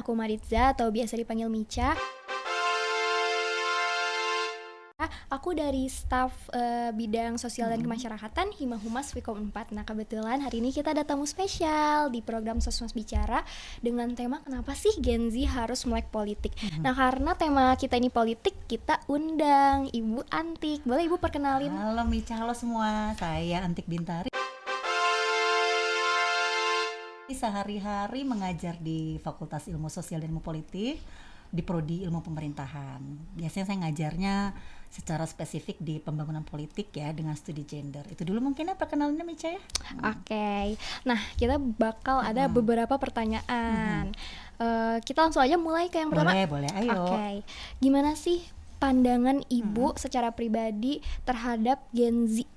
aku Maritza atau biasa dipanggil Mica. Aku dari staf bidang sosial dan kemasyarakatan Hima Humas Wikom 4. Nah, kebetulan hari ini kita ada tamu spesial di program Sosmas Bicara dengan tema kenapa sih Gen Z harus melek politik. Nah, karena tema kita ini politik, kita undang Ibu Antik. Boleh Ibu perkenalin? Halo Mica, halo semua. Saya Antik Bintari. Sehari-hari mengajar di Fakultas Ilmu Sosial dan Ilmu Politik di Prodi Ilmu Pemerintahan. Biasanya saya ngajarnya secara spesifik di pembangunan politik ya dengan studi gender. Itu dulu mungkin ya perkenalannya Mica ya. Oke. Nah, kita bakal ada beberapa pertanyaan. Kita langsung aja mulai ke yang pertama. Boleh, ayo. Oke. Gimana sih pandangan Ibu secara pribadi terhadap Gen Z?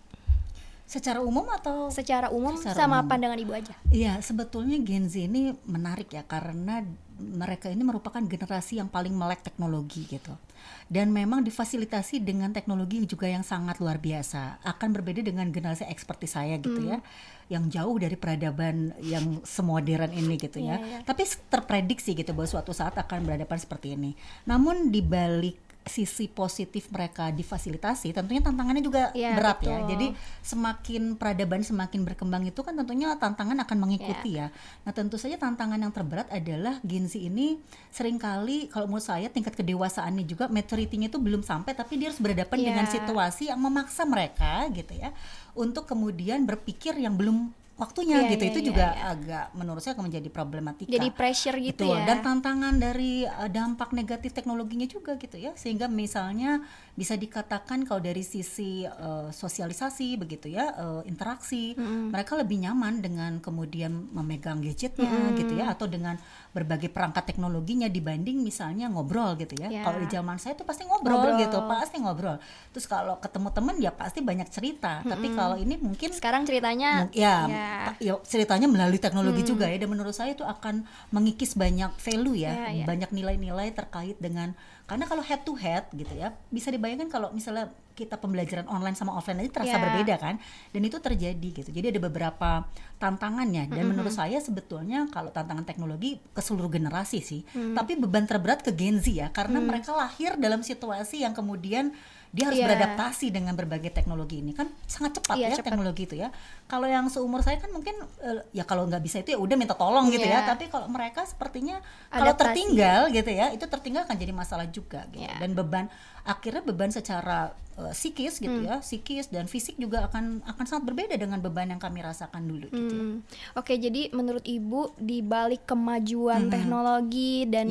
Secara umum atau? Secara umum Secara sama umum. pandangan Ibu aja. Iya, sebetulnya Gen Z ini menarik ya karena mereka ini merupakan generasi yang paling melek teknologi gitu. Dan memang difasilitasi dengan teknologi juga yang sangat luar biasa. Akan berbeda dengan generasi seperti saya gitu ya, yang jauh dari peradaban yang semodern ini gitu ya. Tapi terprediksi gitu bahwa suatu saat akan berhadapan seperti ini. Namun di balik sisi positif mereka difasilitasi, tentunya tantangannya juga berat betul. ya. Jadi semakin peradaban semakin berkembang itu kan tentunya tantangan akan mengikuti ya. Nah, tentu saja tantangan yang terberat adalah Gen Z ini seringkali kalau menurut saya tingkat kedewasaannya juga maturity-nya itu belum sampai, tapi dia harus berhadapan dengan situasi yang memaksa mereka gitu ya untuk kemudian berpikir yang belum waktunya gitu. Itu juga agak menurut saya akan menjadi problematika. Jadi pressure gitu. Betul. Ya. Dan tantangan dari dampak negatif teknologinya juga gitu ya. Sehingga misalnya bisa dikatakan kalau dari sisi sosialisasi begitu ya, interaksi, mereka lebih nyaman dengan kemudian memegang gadgetnya gitu ya, atau dengan berbagai perangkat teknologinya dibanding misalnya ngobrol gitu ya. Kalau di zaman saya tuh pasti ngobrol gitu, pasti ngobrol. Terus kalau ketemu teman ya pasti banyak cerita. Tapi kalau ini mungkin sekarang ceritanya ceritanya melalui teknologi juga ya, dan menurut saya itu akan mengikis banyak value ya, banyak nilai-nilai terkait dengan, karena kalau head to head gitu ya, bisa dibayangkan kalau misalnya kita pembelajaran online sama offline aja terasa berbeda kan, dan itu terjadi gitu. Jadi ada beberapa tantangannya, dan menurut saya sebetulnya kalau tantangan teknologi ke seluruh generasi sih, tapi beban terberat ke Gen Z ya, karena mereka lahir dalam situasi yang kemudian dia harus beradaptasi dengan berbagai teknologi ini kan sangat cepat teknologi itu ya. Kalau yang seumur saya kan mungkin ya kalau nggak bisa itu ya udah minta tolong gitu ya. Tapi kalau mereka sepertinya kalau tertinggal gitu ya, itu tertinggal akan jadi masalah juga gitu. Dan akhirnya beban secara psikis gitu ya, psikis dan fisik juga akan sangat berbeda dengan beban yang kami rasakan dulu gitu. Oke, jadi menurut Ibu di balik kemajuan teknologi dan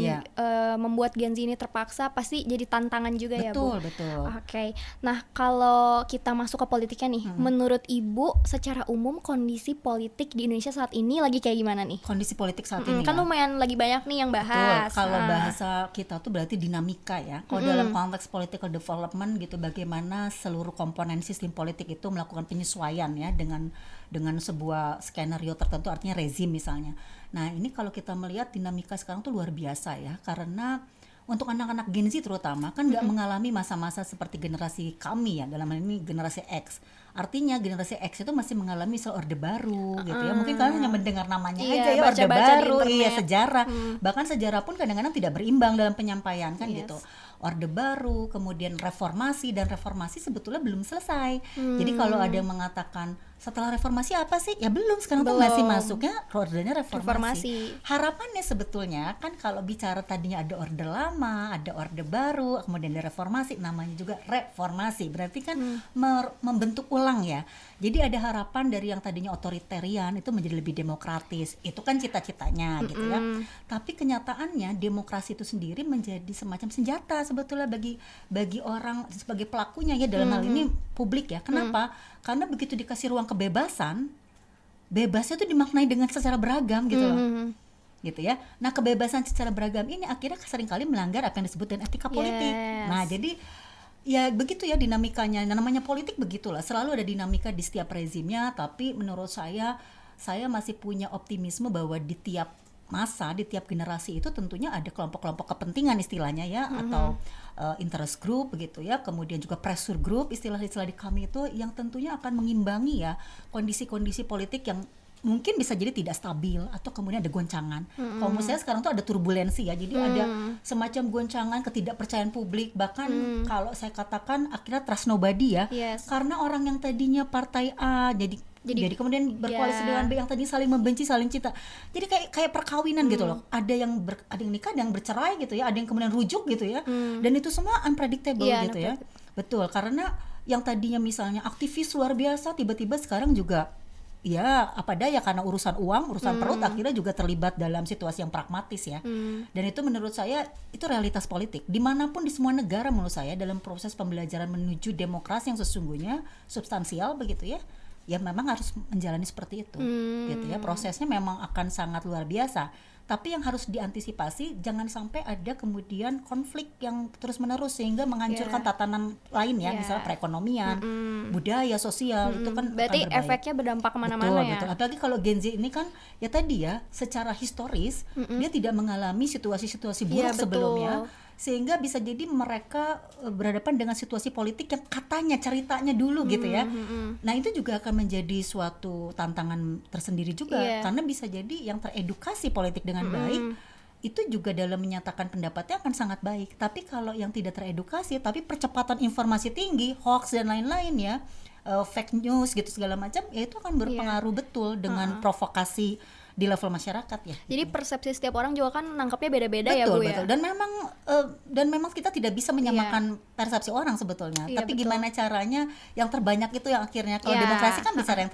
membuat Gen Z ini terpaksa pasti jadi tantangan juga ya Bu? Betul. Oke, nah kalau kita masuk ke politiknya nih, menurut Ibu secara umum kondisi politik di Indonesia saat ini lagi kayak gimana nih? Kondisi politik saat ini kan lumayan lagi banyak nih yang bahas. Betul. Kalau bahasa kita tuh berarti dinamika ya. Kalau dalam konteks political development gitu, bagaimana seluruh komponen sistem politik itu melakukan penyesuaian ya dengan sebuah skenario tertentu, artinya rezim misalnya. Nah, ini kalau kita melihat dinamika sekarang tuh luar biasa ya, karena untuk anak-anak Gen Z terutama kan nggak mengalami masa-masa seperti generasi kami ya, dalam hal ini generasi X. Artinya generasi X itu masih mengalami Orde Baru gitu ya. Mungkin kalian hanya mendengar namanya aja ya, Orde Baru, sejarah. Bahkan sejarah pun kadang-kadang tidak berimbang dalam penyampaian kan gitu. Orde Baru, kemudian reformasi, dan reformasi sebetulnya belum selesai. Jadi kalau ada yang mengatakan setelah reformasi apa sih? Ya belum, sekarang tuh masih masuknya ordenya reformasi. Harapannya sebetulnya kan kalau bicara tadinya ada orde lama, ada orde baru, kemudian ada reformasi, namanya juga reformasi. Berarti kan membentuk ulang ya. Jadi ada harapan dari yang tadinya otoritarian itu menjadi lebih demokratis. Itu kan cita-citanya gitu ya. Tapi kenyataannya demokrasi itu sendiri menjadi semacam senjata sebetulnya bagi orang sebagai pelakunya ya, dalam hal ini publik ya. Kenapa? Karena begitu dikasih ruang kebebasan, bebasnya itu dimaknai dengan secara beragam gitu loh. Gitu ya. Nah, kebebasan secara beragam ini akhirnya seringkali melanggar apa yang disebut dengan etika politik. Nah, jadi ya begitu ya dinamikanya. Nah, namanya politik begitulah, selalu ada dinamika di setiap rezimnya, tapi menurut saya masih punya optimisme bahwa di tiap masa, di tiap generasi itu tentunya ada kelompok-kelompok kepentingan istilahnya ya, atau interest group begitu ya, kemudian juga pressure group, istilah-istilah di kami itu yang tentunya akan mengimbangi ya kondisi-kondisi politik yang mungkin bisa jadi tidak stabil atau kemudian ada goncangan. Kalau menurut saya sekarang tuh ada turbulensi ya, jadi ada semacam goncangan, ketidakpercayaan publik, bahkan kalau saya katakan akhirnya trust nobody ya, karena orang yang tadinya partai A jadi kemudian berkoalisi dengan B, yang tadi saling membenci, saling cinta, jadi kayak perkawinan gitu loh, ada yang nikah, ada yang bercerai gitu ya, ada yang kemudian rujuk gitu ya, dan itu semua unpredictable gitu ya. Betul, karena yang tadinya misalnya aktivis luar biasa tiba-tiba sekarang juga ya apa daya karena urusan uang, urusan perut, akhirnya juga terlibat dalam situasi yang pragmatis ya. Dan itu menurut saya itu realitas politik dimanapun di semua negara menurut saya, dalam proses pembelajaran menuju demokrasi yang sesungguhnya substansial begitu ya, ya memang harus menjalani seperti itu gitu ya. Prosesnya memang akan sangat luar biasa, tapi yang harus diantisipasi jangan sampai ada kemudian konflik yang terus menerus sehingga menghancurkan tatanan lain ya, misalnya perekonomian, budaya, sosial, itu kan berarti akan berbahaya. efeknya berdampak kemana-mana ya. Betul. Apalagi kalau Gen Z ini kan ya tadi ya, secara historis dia tidak mengalami situasi-situasi buruk sebelumnya, sehingga bisa jadi mereka berhadapan dengan situasi politik yang katanya ceritanya dulu gitu ya. Nah itu juga akan menjadi suatu tantangan tersendiri juga, karena bisa jadi yang teredukasi politik dengan baik itu juga dalam menyatakan pendapatnya akan sangat baik, tapi kalau yang tidak teredukasi tapi percepatan informasi tinggi, hoax dan lain-lain ya, fake news gitu segala macam, ya itu akan berpengaruh betul dengan provokasi di level masyarakat ya. Jadi persepsi setiap orang juga kan nangkapnya beda-beda ya Bu ya. Dan memang kita tidak bisa menyamakan persepsi orang sebetulnya. Tapi gimana caranya yang terbanyak itu yang akhirnya, kalau demokrasi kan bicara yang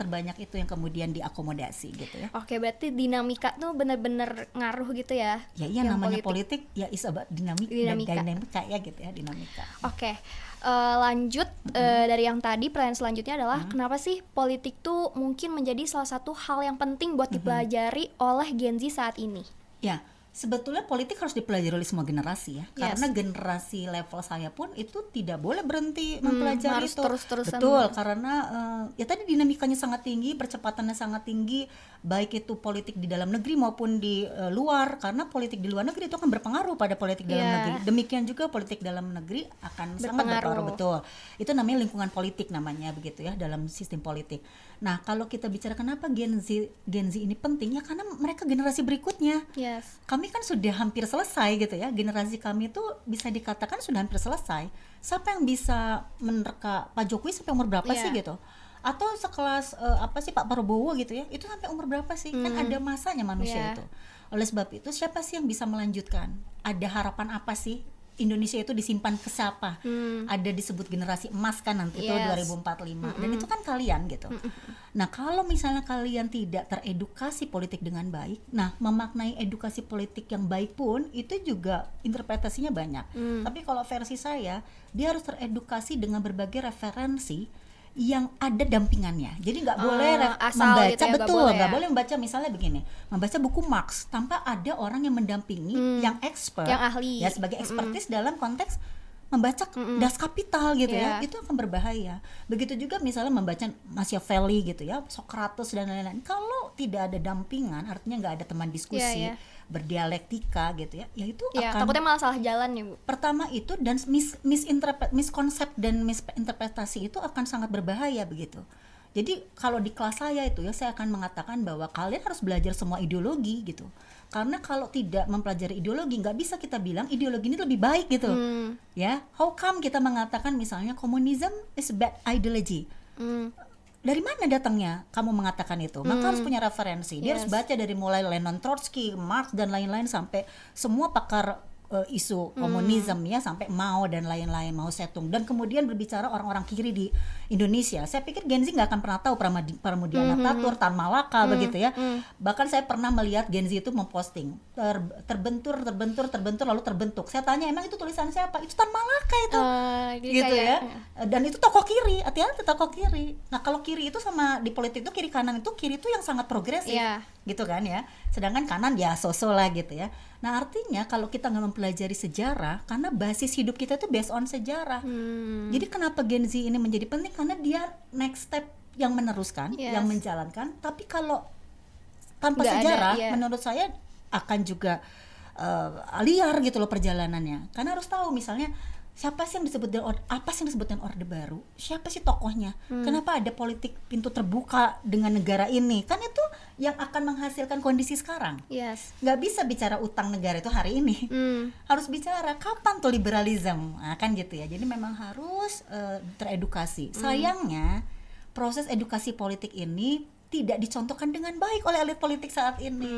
terbanyak itu yang kemudian diakomodasi gitu ya. Oke, berarti dinamika tuh benar-benar ngaruh gitu ya. Ya iya, namanya politik ya is about dinamika ya gitu ya, dinamika. Oke. Lanjut dari yang tadi, pertanyaan selanjutnya adalah kenapa sih politik tuh mungkin menjadi salah satu hal yang penting buat dipelajari oleh Gen Z saat ini? Ya, sebetulnya politik harus dipelajari oleh semua generasi ya, karena generasi level saya pun itu tidak boleh berhenti mempelajari harus itu. Terus-terusan. Betul, karena ya tadi dinamikanya sangat tinggi, percepatannya sangat tinggi, baik itu politik di dalam negeri maupun di luar, karena politik di luar negeri itu akan berpengaruh pada politik dalam negeri. Demikian juga politik dalam negeri akan sangat berpengaruh. Betul, itu namanya lingkungan politik namanya begitu ya, dalam sistem politik. Nah kalau kita bicara kenapa Gen Z ini penting ya, karena mereka generasi berikutnya. Kami kan sudah hampir selesai gitu ya, generasi kami itu bisa dikatakan sudah hampir selesai. Siapa yang bisa menerka Pak Jokowi sampai umur berapa sih gitu? Atau sekelas Pak Prabowo gitu ya, itu sampai umur berapa sih? Kan ada masanya manusia itu. Oleh sebab itu siapa sih yang bisa melanjutkan? Ada harapan apa sih Indonesia itu disimpan ke siapa? Ada disebut generasi emas kan nanti itu 2045, dan itu kan kalian gitu. Nah kalau misalnya kalian tidak teredukasi politik dengan baik, nah memaknai edukasi politik yang baik pun itu juga interpretasinya banyak. Tapi kalau versi saya, dia harus teredukasi dengan berbagai referensi yang ada dampingannya. Jadi nggak boleh membaca gitu ya, nggak boleh membaca misalnya begini, membaca buku Marx tanpa ada orang yang mendampingi, yang expert, yang ahli ya sebagai expertise dalam konteks membaca Das Kapital gitu ya, itu akan berbahaya. Begitu juga misalnya membaca Machiavelli gitu ya, Socrates dan lain-lain. Kalau tidak ada dampingan, artinya nggak ada teman diskusi, berdialektika gitu ya, ya itu akan takutnya malah salah jalan ya Bu. Pertama itu, dan miskonsep dan misinterpretasi itu akan sangat berbahaya begitu. Jadi kalau di kelas saya itu ya, saya akan mengatakan bahwa kalian harus belajar semua ideologi gitu. Karena kalau tidak mempelajari ideologi, nggak bisa kita bilang ideologi ini lebih baik gitu. Ya, how come kita mengatakan misalnya komunism is bad ideology? Dari mana datangnya kamu mengatakan itu? Maka harus punya referensi. Dia harus baca dari mulai Lenin, Trotsky, Marx dan lain-lain sampai semua pakar isu komunisme ya, sampai Mao dan lain-lain, Mao Zedong, dan kemudian berbicara orang-orang kiri di Indonesia. Saya pikir Gen Z nggak akan pernah tahu Pramudia Tatur, Tan Malaka begitu ya. Bahkan saya pernah melihat Gen Z itu memposting terbentur lalu terbentuk. Saya tanya, emang itu tulisan siapa? Itu Tan Malaka itu, gitu ya. Dan itu tokoh kiri, hati-hati tokoh kiri. Nah kalau kiri itu sama di politik itu kiri kanan itu, kiri itu yang sangat progresif, gitu kan ya. Sedangkan kanan ya so-so lah gitu ya. Nah artinya kalau kita nggak mempelajari sejarah, karena basis hidup kita itu based on sejarah. Jadi kenapa Gen Z ini menjadi penting? Karena dia next step yang meneruskan, yang menjalankan. Tapi kalau tanpa sejarah, menurut saya akan juga liar gitu loh perjalanannya. Karena harus tahu misalnya Siapa sih yang disebut dengan apa sih yang disebut dengan Orde Baru? Siapa sih tokohnya? Kenapa ada politik pintu terbuka dengan negara ini? Kan itu yang akan menghasilkan kondisi sekarang. Yes. Nggak bisa bicara utang negara itu hari ini. Harus bicara kapan tuh liberalism. Nah, kan gitu ya. Jadi memang harus teredukasi. Sayangnya proses edukasi politik ini tidak dicontohkan dengan baik oleh elit politik saat ini.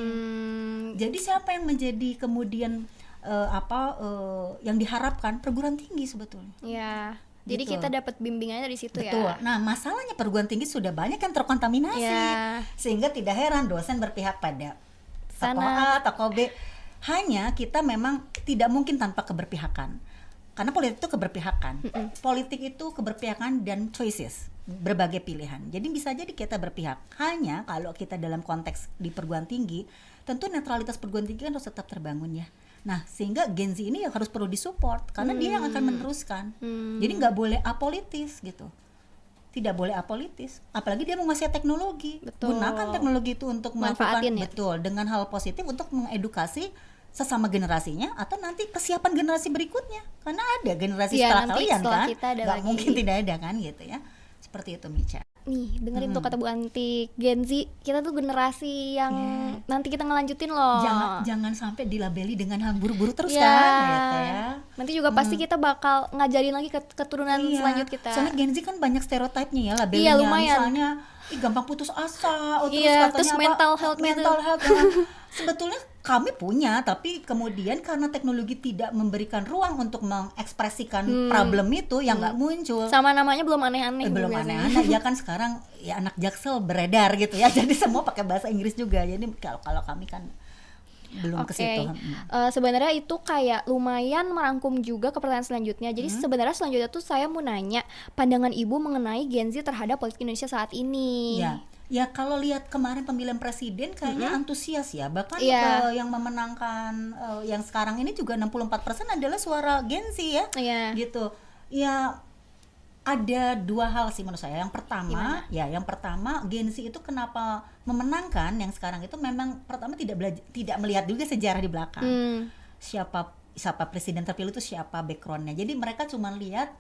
Jadi siapa yang menjadi kemudian yang diharapkan? Perguruan tinggi sebetulnya. Ya. Jadi Gitu. kita dapat bimbingannya dari situ Betul. ya. Nah, masalahnya perguruan tinggi sudah banyak yang terkontaminasi, Ya. sehingga tidak heran dosen berpihak pada tokoh Sana. A, tokoh B. Hanya kita memang tidak mungkin tanpa keberpihakan, karena politik itu keberpihakan. Politik itu keberpihakan dan choices, berbagai pilihan. Jadi bisa jadi kita berpihak. Hanya kalau kita dalam konteks di perguruan tinggi, tentu netralitas perguruan tinggi kan harus tetap terbangun ya. Nah, sehingga Gen Z ini yang harus perlu disupport karena dia yang akan meneruskan. Jadi nggak boleh apolitis gitu. Tidak boleh apolitis. Apalagi dia menguasai teknologi. Betul. Gunakan teknologi itu untuk melakukan Manfaatin ya. betul dengan hal positif untuk mengedukasi sesama generasinya atau nanti kesiapan generasi berikutnya. Karena ada generasi Iya, setelah nanti kalian setelah kan. kita ada Nggak lagi. mungkin tidak ada kan gitu ya. Seperti itu Mica. Nih, dengerin tuh kata Bu Antik, Gen Z kita tuh generasi yang nanti kita ngelanjutin loh. Jangan sampai dilabeli dengan hal buruk-buruk terus Ya. kan gitu ya. Nanti juga pasti kita bakal ngajarin lagi ke keturunan Iya, selanjut kita. soalnya Gen Z kan banyak stereotipnya ya labelnya. Iya, lumayan. Misalnya gampang putus asa, terus Iya, katanya terus apa, mental health gitu. mental health. Sebetulnya kami punya, tapi kemudian karena teknologi tidak memberikan ruang untuk mengekspresikan problem itu yang nggak muncul. Sama namanya belum aneh-aneh. Belum juga sih. aneh-aneh ya kan sekarang ya anak Jaksel beredar gitu ya. Jadi semua pakai bahasa Inggris juga. Jadi kalau kami kan belum ke Oke, situ. sebenarnya itu kayak lumayan merangkum juga ke pertanyaan selanjutnya. Jadi sebenarnya selanjutnya tuh saya mau nanya pandangan Ibu mengenai Gen Z terhadap politik Indonesia saat ini. Ya kalau lihat kemarin pemilihan presiden kayaknya antusias ya. Bahkan Iya. yang memenangkan yang sekarang ini juga 64% adalah suara Gen Z ya. Iya. Gitu. Ya ada dua hal sih menurut saya. Yang pertama Gen Z itu kenapa memenangkan yang sekarang itu memang pertama tidak melihat juga sejarah di belakang. Siapa presiden terpilih itu siapa backgroundnya. Jadi mereka cuma lihat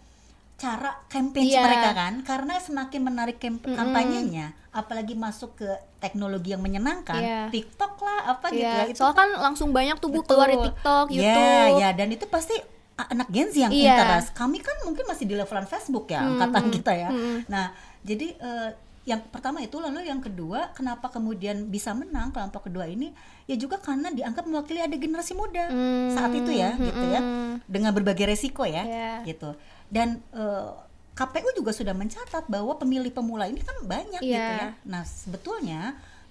cara campaign Iya. mereka kan, karena semakin menarik kampanyenya, apalagi masuk ke teknologi yang menyenangkan, Iya. TikTok lah apa gitu Iya, lah itu. soalnya kan langsung banyak tuh Bu keluar di TikTok, YouTube. Ya, dan itu pasti anak Gen Z yang Iya. interest. Kami kan mungkin masih di levelan Facebook ya, angkatan kita ya. Nah, jadi yang pertama itu, lalu yang kedua, kenapa kemudian bisa menang kelompok kedua ini? Ya juga karena dianggap mewakili ada generasi muda saat itu ya, gitu ya, dengan berbagai resiko ya, Iya. gitu. Dan KPU juga sudah mencatat bahwa pemilih pemula ini kan banyak Iya. gitu ya. Nah, sebetulnya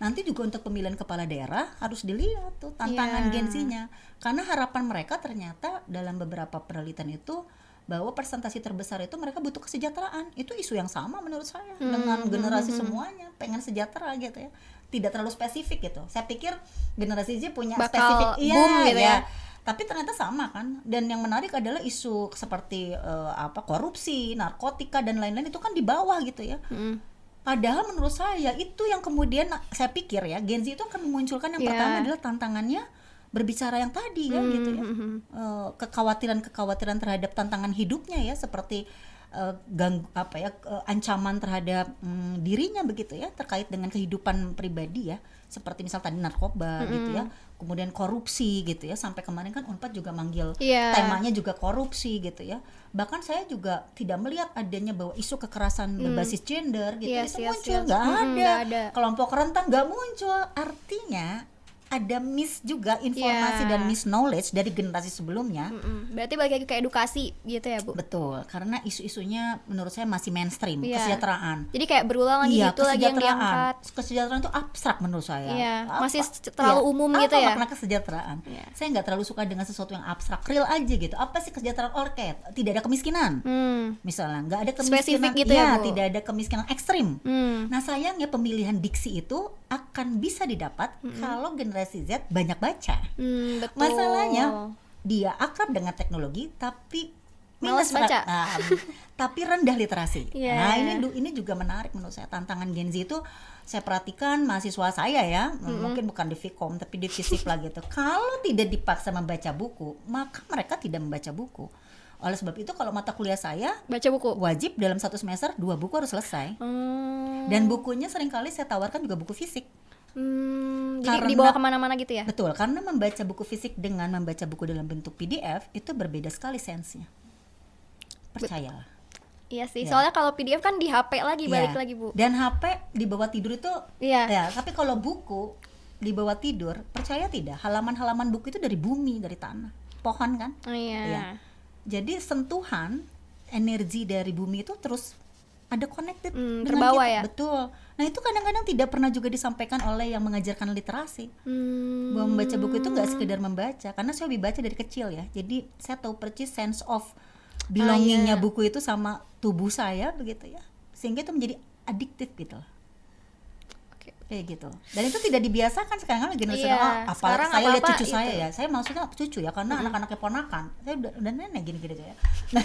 nanti juga untuk pemilihan kepala daerah harus dilihat tuh tantangan Iya. Gen Z-nya. Karena harapan mereka ternyata dalam beberapa penelitian itu bahwa presentasi terbesar itu mereka butuh kesejahteraan. Itu isu yang sama menurut saya dengan generasi semuanya, pengen sejahtera gitu ya. Tidak terlalu spesifik gitu. Saya pikir generasi Z punya Bakal spesifik boom gitu ya. Tapi ternyata sama kan. Dan yang menarik adalah isu seperti korupsi, narkotika dan lain-lain itu kan di bawah gitu ya. Padahal menurut saya itu yang kemudian saya pikir ya Gen Z itu akan memunculkan yang pertama adalah tantangannya berbicara yang tadi ya gitu ya. Kekhawatiran terhadap tantangan hidupnya ya, seperti ancaman terhadap dirinya begitu ya, terkait dengan kehidupan pribadi ya, seperti misal tadi narkoba gitu ya, kemudian korupsi gitu ya, sampai kemarin kan Unpad juga manggil temanya juga korupsi gitu ya. Bahkan saya juga tidak melihat adanya bahwa isu kekerasan berbasis gender gitu itu muncul, nggak ada. Kelompok rentan nggak muncul, artinya ada miss juga informasi dan miss knowledge dari generasi sebelumnya. Berarti balik lagi ke edukasi gitu ya Bu? Betul, karena isu-isunya menurut saya masih mainstream, kesejahteraan. Jadi kayak berulang lagi gitu lagi yang diangkat. Kesejahteraan itu abstrak menurut saya. Masih terlalu umum gitu ya. Apa makna kesejahteraan? Saya nggak terlalu suka dengan sesuatu yang abstrak, real aja gitu. Apa sih kesejahteraan? Tidak ada kemiskinan. Misalnya nggak ada kemiskinan, spesifik gitu ya, Bu? Tidak ada kemiskinan ekstrim. Nah sayangnya pemilihan diksi itu akan bisa didapat kalau generasi Z banyak baca. Betul. Masalahnya dia akrab dengan teknologi tapi Malas baca. Tapi rendah literasi. Yeah. Nah, ini juga menarik menurut saya. Tantangan Gen Z itu saya perhatikan mahasiswa saya ya, mungkin bukan di Vkom tapi di fisik lah gitu. Kalau tidak dipaksa membaca buku, maka mereka tidak membaca buku. Oleh sebab itu kalau mata kuliah saya Baca buku. wajib dalam 1 semester 2 buku harus selesai. Dan bukunya seringkali saya tawarkan juga buku fisik. Jadi dibawa kemana-mana gitu ya? Betul, karena membaca buku fisik dengan membaca buku dalam bentuk PDF itu berbeda sekali sensenya. Percayalah. Iya sih, Ya. soalnya kalau PDF kan di HP lagi, balik Ya. lagi Bu. Dan HP dibawa tidur itu Iya. ya, tapi kalau buku dibawa tidur, percaya tidak, halaman-halaman buku itu dari bumi, dari tanah, pohon kan? Oh iya. Ya. Jadi sentuhan energi dari bumi itu terus ada connected dengan terbawa kita. ya? Betul. Nah, itu kadang-kadang tidak pernah juga disampaikan oleh yang mengajarkan literasi. Bahwa membaca buku itu nggak sekedar membaca, karena saya hobi baca dari kecil ya. Jadi saya tahu persis sense of belongingnya buku itu sama tubuh saya begitu ya. Sehingga itu menjadi adiktif gitu loh. Oke. Kayak gitu. Dan itu tidak dibiasakan sekarang kan generasi Iya, apalagi sekarang saya lihat apa-apa cucu saya itu. ya. Saya maksudnya cucu ya karena anak-anaknya ponakan. Saya udah nenek gini-gini aja ya. Nah,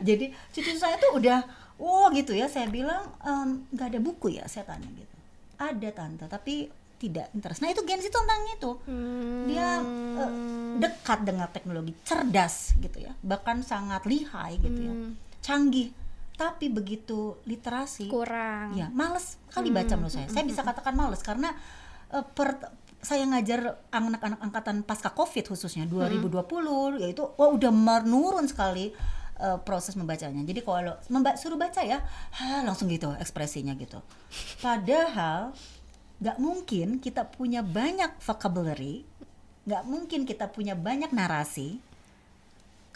jadi cucu saya tuh udah gitu ya. Saya bilang nggak ada buku ya, saya tanya gitu. Ada tante, tapi tidak interest. Nah, itu Gen Z tentang itu. Dia dekat dengan teknologi, cerdas gitu ya. Bahkan sangat lihai gitu ya. Canggih. Tapi begitu literasi Kurang. ya males kali baca menurut saya. Saya bisa katakan males karena saya ngajar anak-anak angkatan pasca Covid khususnya 2020 yaitu udah menurun sekali proses membacanya. Jadi kalau suruh baca ya langsung gitu ekspresinya gitu. Padahal nggak mungkin kita punya banyak vocabulary, nggak mungkin kita punya banyak narasi,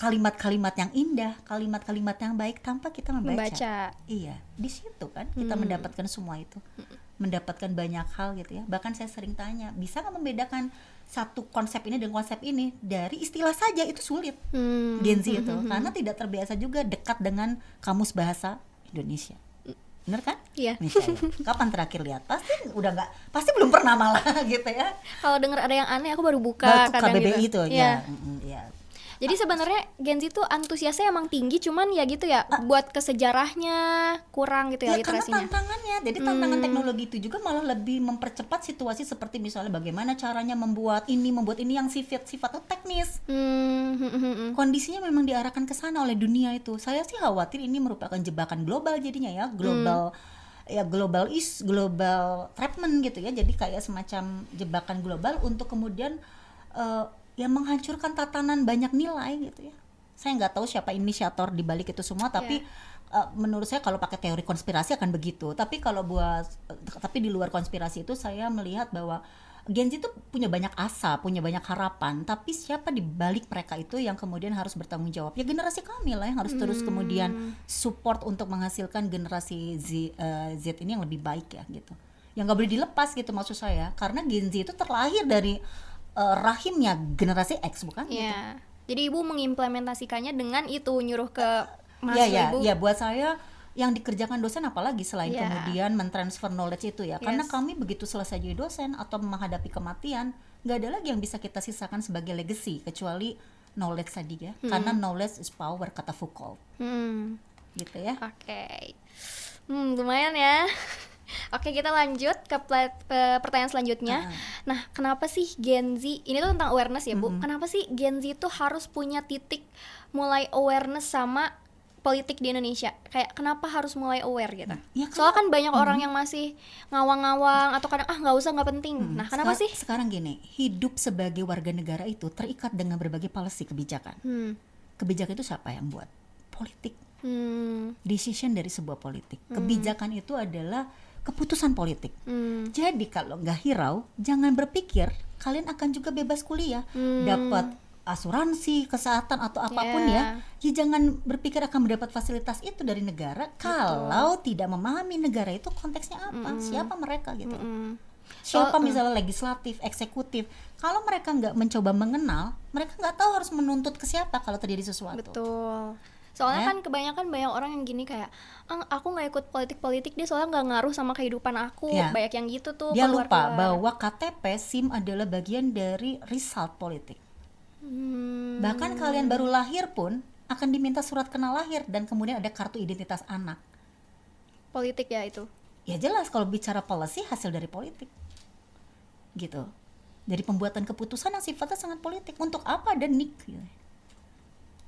kalimat-kalimat yang indah, kalimat-kalimat yang baik tanpa kita membaca. Iya, di situ kan kita mendapatkan semua itu, mendapatkan banyak hal gitu ya. Bahkan saya sering tanya, bisa nggak membedakan satu konsep ini dengan konsep ini dari istilah saja itu sulit. Gen Z itu karena tidak terbiasa juga dekat dengan kamus bahasa Indonesia. Bener kan? Iya. Misalnya, kapan terakhir lihat? Pasti belum pernah malah gitu ya. Kalau denger ada yang aneh aku baru buka kadang KBBI gitu. itu Iya. ya. Jadi sebenarnya Gen Z tuh antusiasnya emang tinggi, cuman ya gitu ya, buat ke sejarahnya kurang gitu ya, literasinya. Karena tantangannya, jadi tantangan teknologi itu juga malah lebih mempercepat situasi seperti misalnya bagaimana caranya membuat ini yang sifatnya teknis. Kondisinya memang diarahkan ke sana oleh dunia itu. Saya sih khawatir ini merupakan jebakan global jadinya ya, global treatment gitu ya. Jadi kayak semacam jebakan global untuk kemudian yang menghancurkan tatanan banyak nilai gitu ya. Saya nggak tahu siapa inisiator di balik itu semua, tapi menurut saya kalau pakai teori konspirasi akan begitu. Tapi di luar konspirasi itu saya melihat bahwa Gen Z itu punya banyak asa, punya banyak harapan, tapi siapa di balik mereka itu yang kemudian harus bertanggung jawab? Ya generasi kami lah yang harus terus kemudian support untuk menghasilkan generasi Z ini yang lebih baik ya gitu. Yang nggak boleh dilepas gitu maksud saya, karena Gen Z itu terlahir dari rahimnya generasi X bukan? Iya. Jadi ibu mengimplementasikannya dengan itu, nyuruh ke mahasiswa ibu. Ya buat saya yang dikerjakan dosen apalagi selain kemudian mentransfer knowledge itu ya. Karena kami begitu selesai jadi dosen atau menghadapi kematian, nggak ada lagi yang bisa kita sisakan sebagai legacy kecuali knowledge tadi ya. Karena knowledge is power kata Foucault. Gitu ya. Oke. Lumayan ya. Oke, kita lanjut ke pertanyaan selanjutnya. Nah, kenapa sih Gen Z, ini tuh tentang awareness ya Bu, kenapa sih Gen Z itu harus punya titik mulai awareness sama politik di Indonesia? Kayak kenapa harus mulai aware gitu? Ya, soalnya kan banyak orang yang masih ngawang-ngawang atau kadang nggak usah, nggak penting. Nah, kenapa sih? Sekarang gini, hidup sebagai warga negara itu terikat dengan berbagai policy kebijakan. Kebijakan itu siapa yang buat? Politik. Decision dari sebuah politik. Kebijakan itu adalah keputusan politik. Jadi kalau nggak hirau, jangan berpikir kalian akan juga bebas kuliah, dapat asuransi, kesehatan atau apapun ya jangan berpikir akan mendapat fasilitas itu dari negara. Kalau tidak memahami negara itu konteksnya apa, siapa mereka gitu. Siapa misalnya legislatif, eksekutif. Kalau mereka nggak mencoba mengenal, mereka nggak tahu harus menuntut ke siapa kalau terjadi sesuatu. Betul. Soalnya kan kebanyakan banyak orang yang gini kayak, aku nggak ikut politik dia soalnya nggak ngaruh sama kehidupan aku. Banyak yang gitu tuh. Dia lupa bahwa KTP, SIM adalah bagian dari result politik. Bahkan kalian baru lahir pun akan diminta surat kenal lahir dan kemudian ada kartu identitas anak. Politik ya itu. Ya jelas kalau bicara policy hasil dari politik gitu, dari pembuatan keputusan yang sifatnya sangat politik. Untuk apa ada NIK gitu.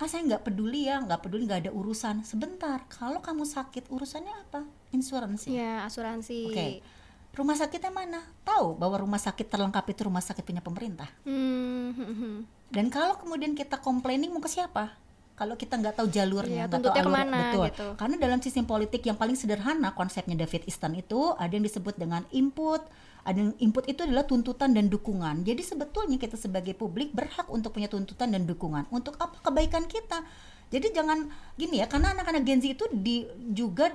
Saya nggak peduli ya, nggak ada urusan. Sebentar, kalau kamu sakit urusannya apa? Insuransi. Ya, asuransi. Oke. Rumah sakitnya mana? Tahu bahwa rumah sakit terlengkap itu rumah sakit punya pemerintah. Dan kalau kemudian kita complaining mau ke siapa? Kalau kita nggak tahu jalurnya, nggak tahu alur, kemana, betul. Gitu. Karena dalam sistem politik yang paling sederhana konsepnya David Easton itu ada yang disebut dengan input. Ada yang input itu adalah tuntutan dan dukungan. Jadi sebetulnya kita sebagai publik berhak untuk punya tuntutan dan dukungan. Untuk apa? Kebaikan kita. Jadi jangan gini ya, karena anak-anak Gen Z itu juga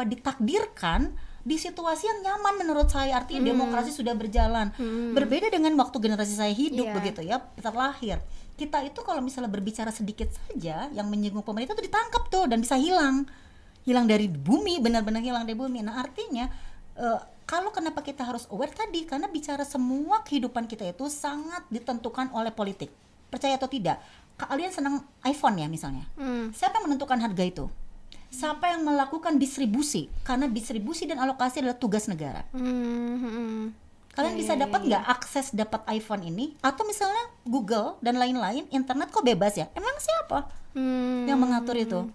ditakdirkan di situasi yang nyaman menurut saya. Artinya demokrasi sudah berjalan. Berbeda dengan waktu generasi saya hidup begitu ya, terlahir. Kita itu kalau misalnya berbicara sedikit saja yang menyinggung pemerintah itu ditangkap tuh dan bisa hilang dari bumi, benar-benar hilang dari bumi. Nah artinya kalau kenapa kita harus aware tadi, karena bicara semua kehidupan kita itu sangat ditentukan oleh politik. Percaya atau tidak, kalian senang iPhone ya misalnya, siapa yang menentukan harga itu? Siapa yang melakukan distribusi? Karena distribusi dan alokasi adalah tugas negara. Kalian bisa dapat nggak akses dapat iPhone ini? Atau misalnya Google dan lain-lain, internet kok bebas ya? Emang siapa yang mengatur itu?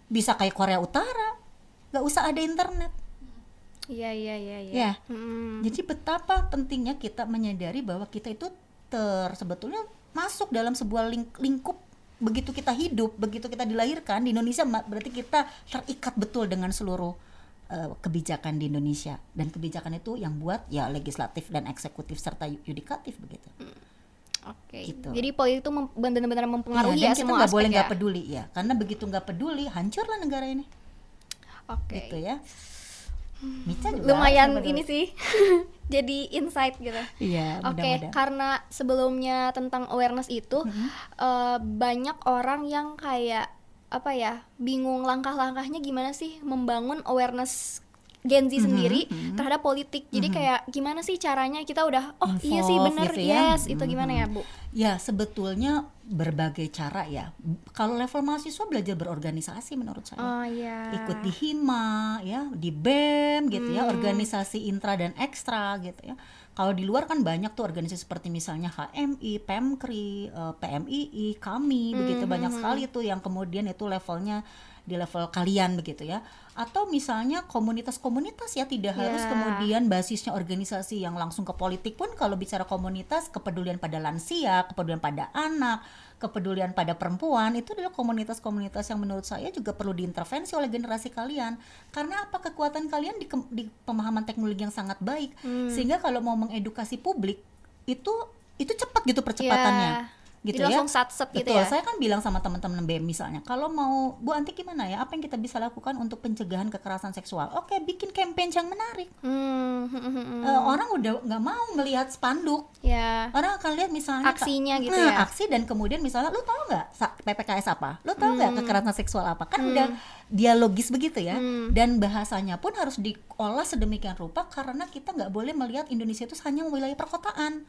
Bisa kayak Korea Utara, nggak usah ada internet. Iya. Jadi betapa pentingnya kita menyadari bahwa kita itu sebetulnya masuk dalam sebuah lingkup. Begitu kita hidup, begitu kita dilahirkan di Indonesia, berarti kita terikat betul dengan seluruh kebijakan di Indonesia, dan kebijakan itu yang buat ya legislatif dan eksekutif serta yudikatif begitu. Oke. Gitu. Jadi politik itu benar-benar mempengaruhi dan ya kita semua nggak aspek boleh ya. nggak peduli ya, karena begitu nggak peduli hancurlah negara ini. Oke. Gitu ya. Mica juga Lumayan ini sih. Jadi insight gitu. Iya, Oke, mudah-mudahan. karena sebelumnya tentang awareness itu banyak orang yang kayak bingung langkah-langkahnya gimana sih membangun awareness Gen Z sendiri terhadap politik. Jadi kayak gimana sih caranya kita udah iya sih bener gitu ya. yes itu gimana ya Bu? Ya sebetulnya berbagai cara ya. Kalau level mahasiswa belajar berorganisasi menurut saya. Oh iya. Ikut di HIMA ya, di BEM gitu ya, organisasi intra dan ekstra gitu ya. Kalau di luar kan banyak tuh organisasi seperti misalnya HMI, PEMKRI, PMII, kami begitu banyak sekali tuh yang kemudian itu levelnya di level kalian begitu ya. Atau misalnya komunitas-komunitas ya, tidak harus kemudian basisnya organisasi yang langsung ke politik pun. Kalau bicara komunitas, kepedulian pada lansia, kepedulian pada anak, kepedulian pada perempuan, itu adalah komunitas-komunitas yang menurut saya juga perlu diintervensi oleh generasi kalian. Karena apa? Kekuatan kalian di pemahaman teknologi yang sangat baik, sehingga kalau mau mengedukasi publik itu cepat gitu percepatannya. Gitu jadi ya. langsung satset gitu Betul, ya. saya kan bilang sama teman-teman BEM misalnya, kalau mau Bu Anti gimana ya, apa yang kita bisa lakukan untuk pencegahan kekerasan seksual? Oke, bikin campaign yang menarik. Orang udah nggak mau melihat spanduk. Ya. Orang akan lihat misalnya aksinya gitu ya. Aksi, dan kemudian misalnya lu tahu nggak PPKS apa? Lu tahu nggak kekerasan seksual apa? Kan udah dialogis begitu ya. Dan bahasanya pun harus diolah sedemikian rupa karena kita nggak boleh melihat Indonesia itu hanya wilayah perkotaan.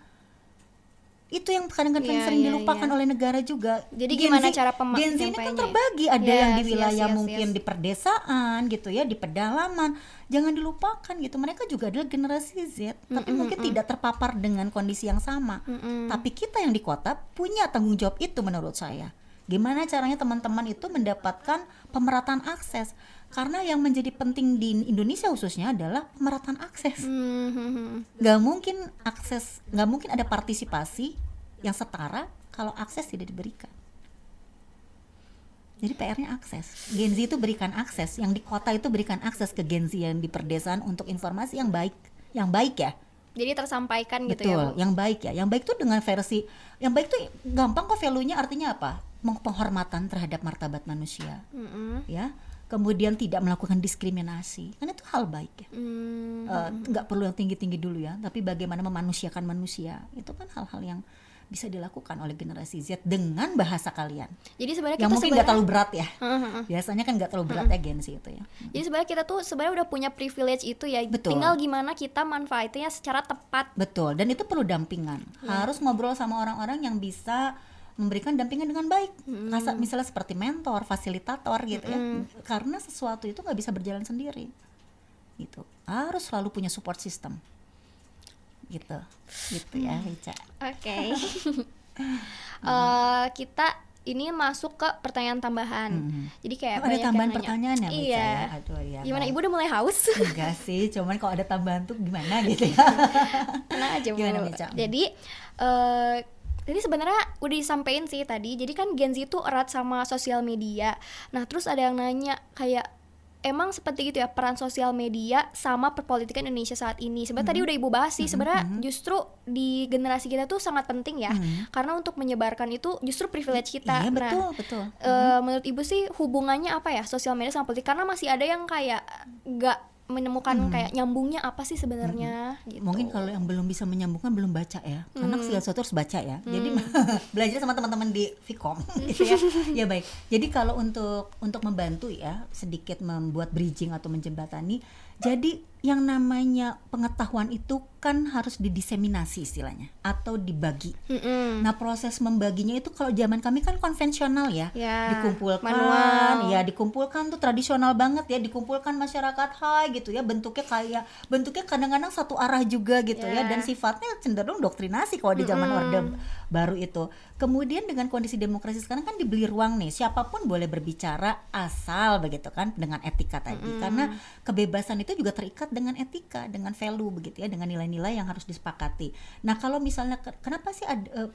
Itu yang kadang-kadang sering dilupakan oleh negara juga. Jadi gimana cara Gen Z ini kan terbagi, ada yang di wilayah mungkin di perdesaan gitu ya, di pedalaman. Jangan dilupakan gitu, mereka juga adalah generasi Z, tapi mungkin tidak terpapar dengan kondisi yang sama. Tapi kita yang di kota punya tanggung jawab itu menurut saya. Gimana caranya teman-teman itu mendapatkan pemerataan akses? Karena yang menjadi penting di Indonesia khususnya adalah pemerataan akses. Nggak mungkin ada partisipasi yang setara kalau akses tidak diberikan. Jadi PR-nya akses. Gen Z itu berikan akses, yang di kota itu berikan akses ke Gen Z yang di perdesaan untuk informasi yang baik ya. Jadi tersampaikan gitu ya. Betul, yang baik ya. Yang baik tuh dengan versi yang baik tuh gampang kok, value-nya artinya apa? Penghormatan terhadap martabat manusia. Ya. Kemudian tidak melakukan diskriminasi, kan itu hal baik ya. Nggak perlu yang tinggi-tinggi dulu ya, tapi bagaimana memanusiakan manusia, itu kan hal-hal yang bisa dilakukan oleh generasi Z dengan bahasa kalian. Jadi sebenarnya yang kita mungkin nggak terlalu berat ya. Biasanya kan nggak terlalu berat ya Gen Z itu ya. Jadi sebenarnya kita tuh udah punya privilege itu ya. Betul. Tinggal gimana kita manfaatinnya secara tepat. Betul, dan itu perlu dampingan. Harus ngobrol sama orang-orang yang bisa memberikan dampingan dengan baik. Misalnya seperti mentor, fasilitator gitu ya. Karena sesuatu itu nggak bisa berjalan sendiri. Gitu. Harus selalu punya support system. Gitu ya, Ica. Oke. Kita ini masuk ke pertanyaan tambahan. Jadi kayak ada banyak yang tambahan nanya. pertanyaan ya, Ica Iya. ya? Aduh, ya. Gimana, Ibu udah mulai haus? Enggak sih, cuman kalau ada tambahan tuh gimana gitu ya. Tenang aja, Bu. Gimana, Ica? Jadi ini sebenarnya udah disampaikan sih tadi. Jadi kan Gen Z itu erat sama sosial media. Nah, terus ada yang nanya kayak emang seperti itu ya peran sosial media sama perpolitikan Indonesia saat ini. Sebenarnya tadi udah Ibu bahas sih. Sebenarnya justru di generasi kita tuh sangat penting ya. Karena untuk menyebarkan itu justru privilege kita. Iya, Nah, betul. menurut Ibu sih hubungannya apa ya sosial media sama politik? Karena masih ada yang kayak nggak menemukan kayak nyambungnya apa sih sebenarnya gitu. Mungkin kalau yang belum bisa menyambungkan belum baca ya, karena segala sesuatu harus baca ya. Jadi belajar sama teman-teman di Vkom gitu ya. Ya baik. Jadi kalau untuk membantu ya sedikit membuat bridging atau menjembatani, jadi yang namanya pengetahuan itu kan harus didiseminasi istilahnya atau dibagi. Nah, proses membaginya itu kalau zaman kami kan konvensional ya, dikumpulkan, manual. ya dikumpulkan tuh tradisional banget ya, dikumpulkan masyarakat gitu ya, bentuknya kadang-kadang satu arah juga gitu ya, dan sifatnya cenderung doktrinasi kalau di zaman Orde Baru itu. Kemudian dengan kondisi demokrasi sekarang kan dibeli ruang nih, siapapun boleh berbicara asal begitu kan dengan etika tadi, karena kebebasan itu juga terikat dengan etika, dengan value begitu ya, dengan nilai-nilai yang harus disepakati. Nah, kalau misalnya kenapa sih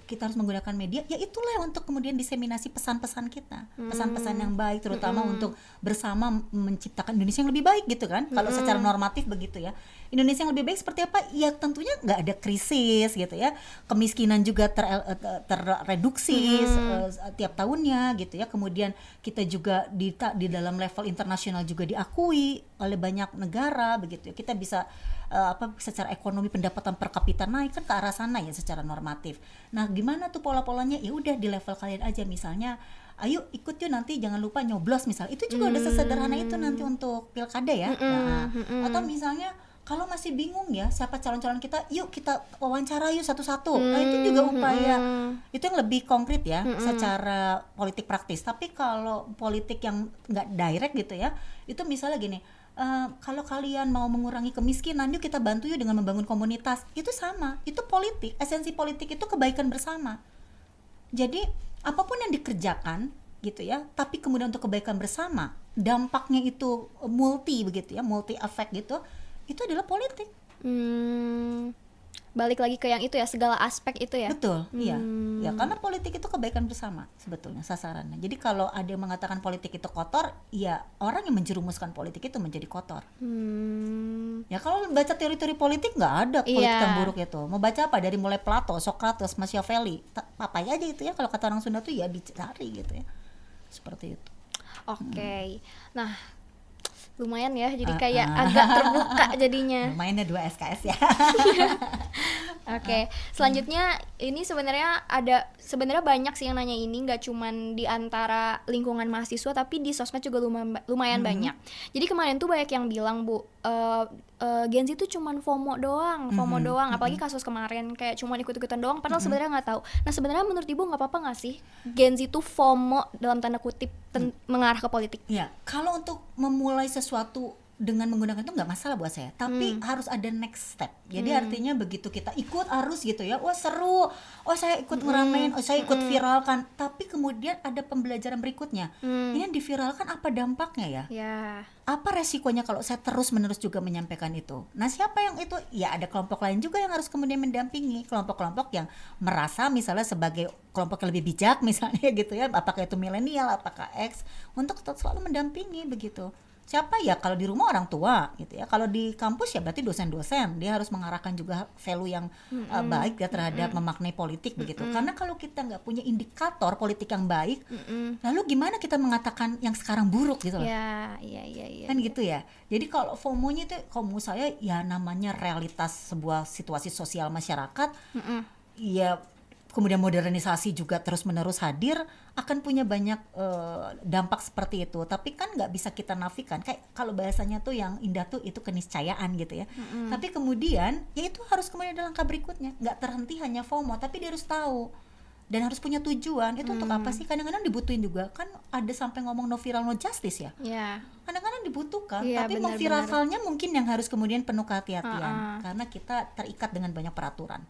kita harus menggunakan media? Ya itulah untuk kemudian diseminasi pesan-pesan kita, pesan-pesan yang baik, terutama untuk bersama menciptakan Indonesia yang lebih baik gitu kan. Kalau secara normatif begitu ya, Indonesia yang lebih baik seperti apa? Ya tentunya nggak ada krisis gitu ya, kemiskinan juga terreduksi tiap tahunnya gitu ya. Kemudian kita juga di dalam level internasional juga diakui oleh banyak negara begitu ya. Kita bisa secara ekonomi pendapatan per kapita naik kan ke arah sana ya secara normatif. Nah, gimana tuh pola-polanya? Ya udah di level kalian aja, misalnya ayo ikut yuk nanti jangan lupa nyoblos misalnya. Itu juga udah sesederhana itu nanti untuk pilkada ya. Atau misalnya kalau masih bingung ya siapa calon-calon kita, yuk kita wawancara yuk satu-satu. Nah, itu juga upaya itu yang lebih konkret ya secara politik praktis. Tapi kalau politik yang nggak direct gitu ya, itu misalnya gini, kalau kalian mau mengurangi kemiskinan, yuk kita bantu yuk dengan membangun komunitas. Itu sama, itu politik. Esensi politik itu kebaikan bersama. Jadi apapun yang dikerjakan gitu ya, tapi kemudian untuk kebaikan bersama, dampaknya itu multi begitu ya, multi efek gitu. Itu adalah politik. Balik lagi ke yang itu ya, segala aspek itu ya. Betul, iya. Ya, karena politik itu kebaikan bersama sebetulnya sasarannya. Jadi kalau ada yang mengatakan politik itu kotor, ya orang yang menjerumuskan politik itu menjadi kotor. Ya kalau baca teori-teori politik nggak ada politik yang buruk itu. Mau baca apa dari mulai Plato, Socrates, Machiavelli, papai aja itu ya, kalau kata orang Sunda tuh ya dicari gitu ya. Seperti itu. Oke. Nah, lumayan ya, jadi kayak agak terbuka jadinya. Lumayannya 2 SKS ya. Oke, selanjutnya ini sebenarnya banyak sih yang nanya ini, nggak cuman di antara lingkungan mahasiswa tapi di sosmed juga lumayan banyak. Jadi kemarin tuh banyak yang bilang, Bu, Gen Z itu cuman FOMO doang, apalagi kasus kemarin kayak cuman ikut-ikutan doang, padahal sebenarnya nggak tahu. Nah, sebenarnya menurut Ibu nggak apa-apa nggak sih Gen Z itu FOMO dalam tanda kutip mengarah ke politik? Ya, kalau untuk memulai sesuatu dengan menggunakan itu nggak masalah buat saya, tapi harus ada next step. Jadi artinya begitu kita ikut arus gitu ya, wah seru, oh saya ikut ngeramein, oh saya ikut viralkan, tapi kemudian ada pembelajaran berikutnya. Ini yang diviralkan apa dampaknya ya? Apa resikonya kalau saya terus-menerus juga menyampaikan itu? Nah, siapa yang itu? Ya ada kelompok lain juga yang harus kemudian mendampingi, kelompok-kelompok yang merasa misalnya sebagai kelompok yang lebih bijak misalnya gitu ya, apakah itu milenial, apakah X, untuk selalu mendampingi begitu. Siapa ya? Kalau di rumah orang tua gitu ya, kalau di kampus ya berarti dosen-dosen, dia harus mengarahkan juga value yang baik ya terhadap memaknai politik begitu. Karena kalau kita nggak punya indikator politik yang baik, lalu gimana kita mengatakan yang sekarang buruk gitu loh? Kan gitu ya. Jadi kalau FOMO-nya itu kalau menurut saya ya namanya realitas sebuah situasi sosial masyarakat. Ya kemudian modernisasi juga terus-menerus hadir, akan punya banyak dampak seperti itu. Tapi kan nggak bisa kita nafikan, kayak kalau bahasanya tuh yang indah tuh itu keniscayaan gitu ya. Tapi kemudian ya itu harus kemudian ada langkah berikutnya, nggak terhenti hanya FOMO, tapi dia harus tahu dan harus punya tujuan. Itu untuk apa sih? Kadang-kadang dibutuhin juga kan, ada sampai ngomong no viral no justice ya. Ya. Kadang-kadang dibutuhkan, Iya, tapi benar-benar. memviralkannya mungkin yang harus kemudian penuh kehati-hatian, karena kita terikat dengan banyak peraturan.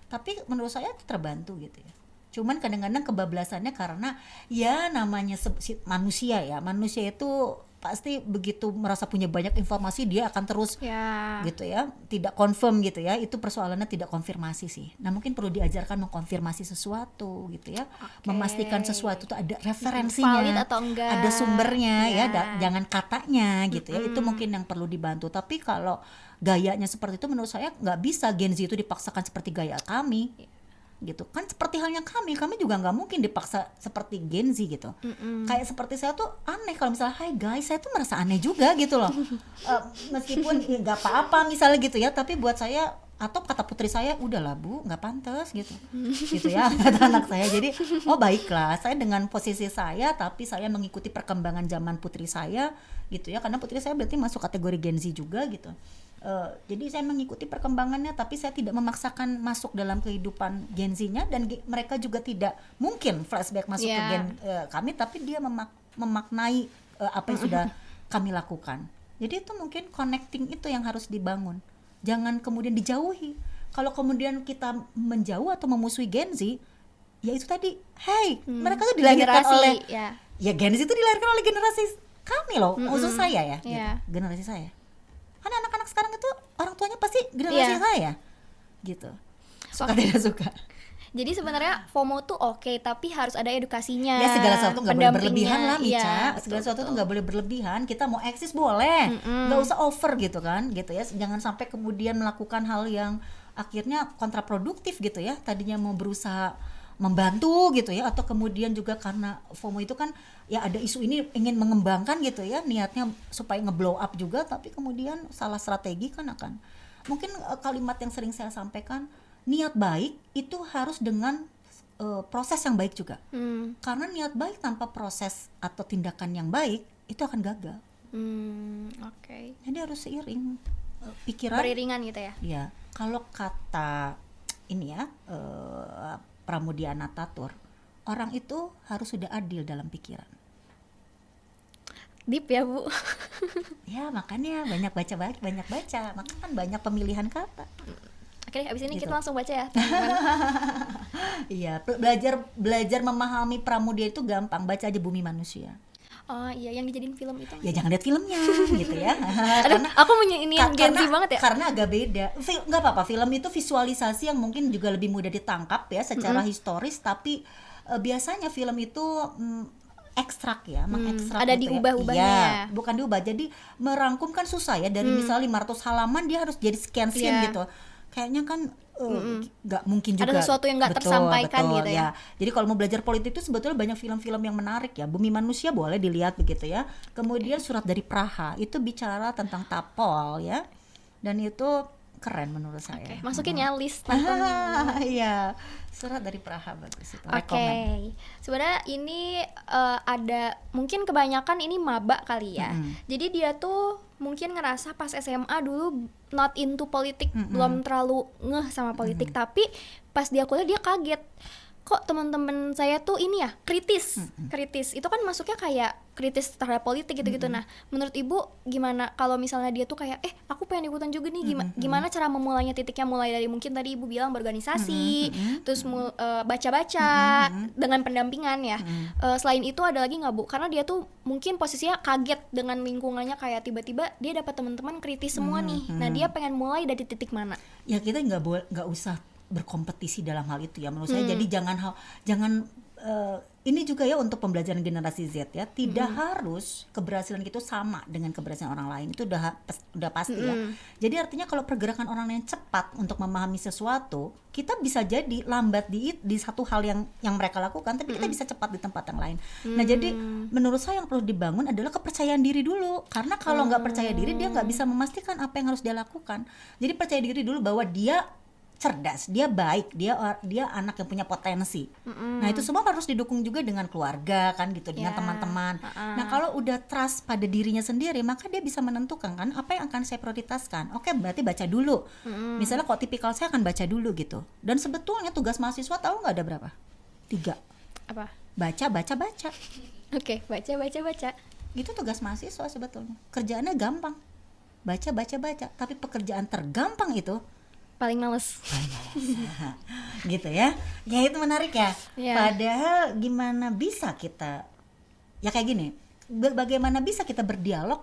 Tapi menurut saya itu terbantu gitu ya. Cuman kadang-kadang kebablasannya karena ya namanya manusia ya, manusia itu pasti begitu merasa punya banyak informasi dia akan terus Ya. gitu ya, tidak confirm gitu ya. Itu persoalannya tidak konfirmasi sih. Nah mungkin perlu diajarkan mengkonfirmasi sesuatu gitu ya, memastikan sesuatu itu ada referensinya, Valid atau enggak, ada sumbernya ya, ya. jangan katanya gitu ya. Itu mungkin yang perlu dibantu. Tapi kalau gayanya seperti itu menurut saya nggak bisa Gen Z itu dipaksakan seperti gaya kami gitu kan, seperti halnya kami juga nggak mungkin dipaksa seperti Gen Z gitu. Kayak seperti saya tuh aneh kalau misalnya hai guys, saya tuh merasa aneh juga gitu loh. Meskipun nggak apa-apa misalnya gitu ya, tapi buat saya, atau kata putri saya, udahlah bu nggak pantas gitu gitu ya kata anak saya. Jadi oh baiklah, saya dengan posisi saya tapi saya mengikuti perkembangan zaman putri saya gitu ya, karena putri saya berarti masuk kategori Gen Z juga gitu. Jadi saya mengikuti perkembangannya, tapi saya tidak memaksakan masuk dalam kehidupan Gen Z-nya, dan mereka juga tidak mungkin flashback masuk ke Gen kami, tapi dia memaknai apa yang sudah kami lakukan. Jadi itu mungkin connecting itu yang harus dibangun, jangan kemudian dijauhi. Kalau kemudian kita menjauh atau memusuhi Gen Z, ya itu tadi, hey mereka tuh dilahirkan Generasi, oleh ya Gen Z itu dilahirkan oleh generasi kami loh, khusus saya ya, gitu. Yeah. Generasi saya. Karena anak-anak sekarang itu orang tuanya pasti generasi saya gitu, suka tidak suka. Jadi sebenarnya FOMO tuh oke, tapi harus ada edukasinya. Ya segala sesuatu nggak boleh berlebihan lah Mica. Iya, Segala sesuatu tuh nggak boleh berlebihan. Kita mau eksis boleh, nggak usah over gitu kan, gitu ya. Jangan sampai kemudian melakukan hal yang akhirnya kontraproduktif gitu ya. Tadinya mau berusaha membantu gitu ya, atau kemudian juga karena FOMO itu kan ya ada isu ini ingin mengembangkan gitu ya, niatnya supaya ngeblow up juga, tapi kemudian salah strategi kan akan mungkin kalimat yang sering saya sampaikan, niat baik itu harus dengan proses yang baik juga. Karena niat baik tanpa proses atau tindakan yang baik itu akan gagal. Oke. Jadi harus seiring pikiran, beriringan gitu ya. Ya, kalau kata ini ya Pramudia Anantatur, orang itu harus sudah adil dalam pikiran. Deep ya Bu. Ya makanya banyak baca, maka kan banyak pemilihan kata. Oke, abis ini Gitu. kita langsung baca ya teman-teman. Iya, belajar memahami Pramudia itu gampang, baca aja Bumi Manusia. Oh iya, yang dijadiin film itu. Ya jangan lihat filmnya gitu ya. Aduh, aku ini Gen Z banget ya. Karena agak beda. Nggak apa-apa, film itu visualisasi yang mungkin juga lebih mudah ditangkap ya secara historis, tapi biasanya film itu ekstrak ya, mengekstrak ada gitu diubah-ubahnya ya. ya. Bukan diubah, jadi merangkum kan susah ya, dari misalnya 500 halaman dia harus jadi sekian scene gitu. Kayaknya kan nggak mungkin juga. Ada sesuatu yang nggak tersampaikan gitu ya. Jadi kalau mau belajar politik itu sebetulnya banyak film-film yang menarik ya. Bumi Manusia boleh dilihat begitu ya. Kemudian Surat dari Praha itu bicara tentang tapol ya, dan itu keren menurut saya. Masukin ya list Iya, Surat dari Praha bagus itu. Oke. Sebenarnya ini ada mungkin kebanyakan ini maba kali ya. Jadi dia tuh mungkin ngerasa pas SMA dulu not into politik, belum terlalu ngeh sama politik, tapi pas dia kuliah dia kaget. Kok teman-teman saya tuh ini ya kritis. Itu kan masuknya kayak kritis terhadap politik gitu-gitu. Nah, menurut Ibu gimana kalau misalnya dia tuh kayak aku pengen ikutan juga nih, gimana cara memulainya, titiknya mulai dari mungkin tadi Ibu bilang berorganisasi, terus baca-baca dengan pendampingan ya. Selain itu ada lagi nggak Bu? Karena dia tuh mungkin posisinya kaget dengan lingkungannya, kayak tiba-tiba dia dapat teman-teman kritis semua nih. Nah, dia pengen mulai dari titik mana? Ya kita nggak usah berkompetisi dalam hal itu ya menurut saya. Jadi jangan ini juga ya untuk pembelajaran generasi Z ya, tidak harus keberhasilan kita sama dengan keberhasilan orang lain, itu udah pasti ya. Jadi artinya kalau pergerakan orang yang cepat untuk memahami sesuatu, kita bisa jadi lambat di satu hal yang mereka lakukan, tapi kita bisa cepat di tempat yang lain. Nah jadi menurut saya yang perlu dibangun adalah kepercayaan diri dulu, karena kalau nggak percaya diri dia nggak bisa memastikan apa yang harus dia lakukan. Jadi percaya diri dulu bahwa dia cerdas, dia baik, dia anak yang punya potensi. Nah itu semua harus didukung juga dengan keluarga kan gitu, dengan teman-teman. Nah kalau udah trust pada dirinya sendiri, maka dia bisa menentukan kan apa yang akan saya prioritaskan. Oke, berarti baca dulu. Misalnya kalau tipikal saya akan baca dulu gitu. Dan sebetulnya tugas mahasiswa tahu nggak ada berapa? 3. Apa? Baca, baca, baca. Oke, baca. Itu tugas mahasiswa sebetulnya. Kerjaannya gampang. Baca, baca, baca. Tapi pekerjaan tergampang itu Paling males. gitu ya. Ya itu menarik ya. Iya. Padahal gimana bisa kita, ya kayak gini, bagaimana bisa kita berdialog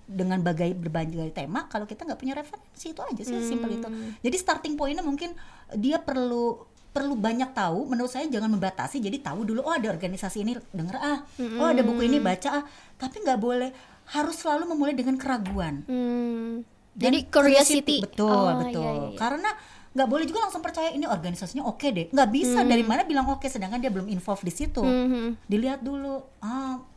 dengan berbagai tema kalau kita nggak punya referensi. Itu aja sih, simpel itu. Jadi starting pointnya mungkin dia perlu banyak tahu. Menurut saya jangan membatasi, jadi tahu dulu, oh ada organisasi ini, denger oh ada buku ini, baca tapi nggak boleh harus selalu memulai dengan keraguan. Dan Jadi curiosity. betul. Iya. Karena nggak boleh juga langsung percaya ini organisasinya oke deh, nggak bisa. Dari mana bilang oke sedangkan dia belum involved di situ. Dilihat dulu,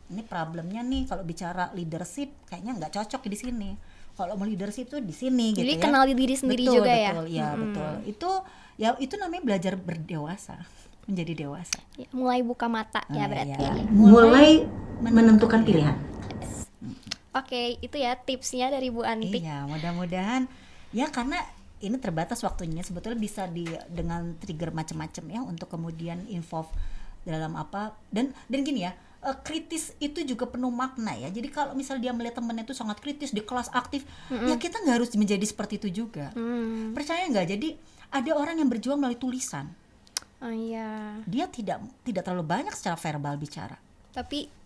ini problemnya nih kalau bicara leadership kayaknya nggak cocok di sini. Kalau mau leadership tuh di sini gitu Jadi ya. kenal diri sendiri betul, juga betul, ya. Betul. Itu namanya belajar berdewasa, menjadi dewasa. Ya, mulai buka mata ya berarti. Ya. Mulai menentukan pilihan. Oke, itu ya tipsnya dari Bu Antik. Iya, mudah-mudahan ya, karena ini terbatas waktunya, sebetulnya bisa dengan trigger macam-macam ya untuk kemudian involve dalam apa, dan gini ya, kritis itu juga penuh makna ya. Jadi kalau misal dia melihat temennya itu sangat kritis di kelas aktif, ya kita nggak harus menjadi seperti itu juga. Percaya nggak? Jadi ada orang yang berjuang melalui tulisan. Oh iya. Dia tidak terlalu banyak secara verbal bicara. Tapi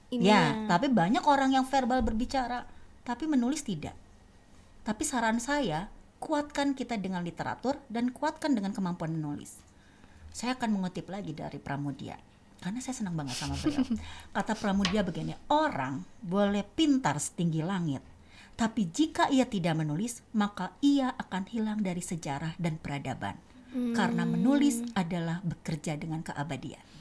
Tapi banyak orang yang verbal berbicara, tapi menulis tidak. Tapi saran saya, kuatkan kita dengan literatur dan kuatkan dengan kemampuan menulis. Saya akan mengutip lagi dari Pramudia, karena saya senang banget sama beliau. Kata Pramudia begini, orang boleh pintar setinggi langit, tapi jika ia tidak menulis, maka ia akan hilang dari sejarah dan peradaban. Karena menulis adalah bekerja dengan keabadian.